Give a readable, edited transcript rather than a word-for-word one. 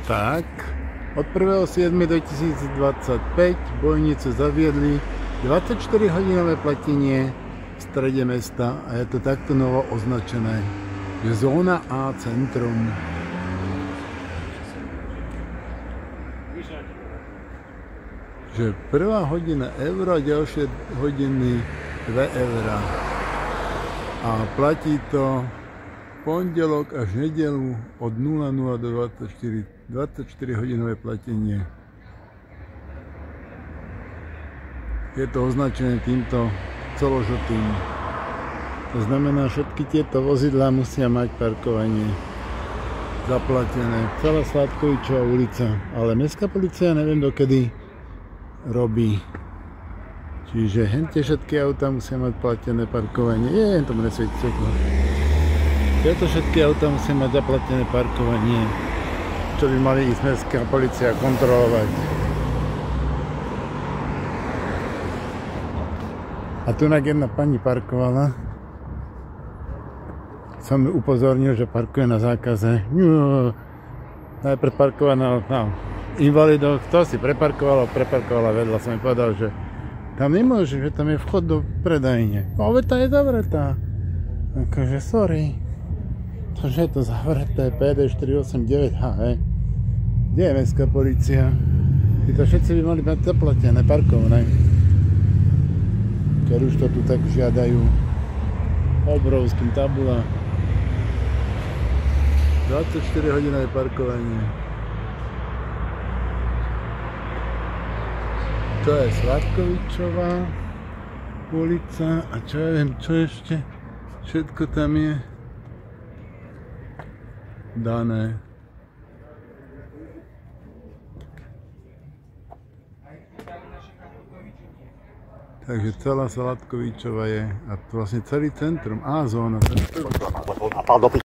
Tak, od 1.7.2025 bojnice zaviedli 24-hodinové platenie v strede mesta a je to takto novo označené, že zóna A centrum. Že prvá hodina euro a ďalšie hodiny 2 eurá. A platí to pondelok až nedeľu od 00 do 24 hodinové platenie. Je to označené týmto celožltým. To znamená, všetky tieto vozidlá musia mať parkovanie zaplatené. Celá Sladkovičová ulica, ale mestská polícia neviem dokedy robí. Čiže hente všetky autá musia mať platené parkovanie. Je, to mne svieti svetlo. Tieto všetky autá musia mať zaplatené parkovanie, čo by mali ísť mestská polícia kontrolovať. A tu jedna pani parkovala. Som ju upozornil, že parkuje na zákaze. Najprv parkovaná na invalidoch. To si preparkovala vedľa. Som mi povedal, že tam nemôže, že tam je vchod do predajne. Tá je zavretá. Akože sorry. Čože je to zavreté? PD 489HE. Kde je mestská polícia? Títo všetci by mali mať zaplatené parkovné. Keď už to tu tak žiadajú. Obrovským tabula. 24-hodinové parkovanie. To je Sladkovičová ulica a čo ja viem, čo ešte všetko tam je dané. Takže celá Sladkovičová je a vlastne celý centrum. Zóna.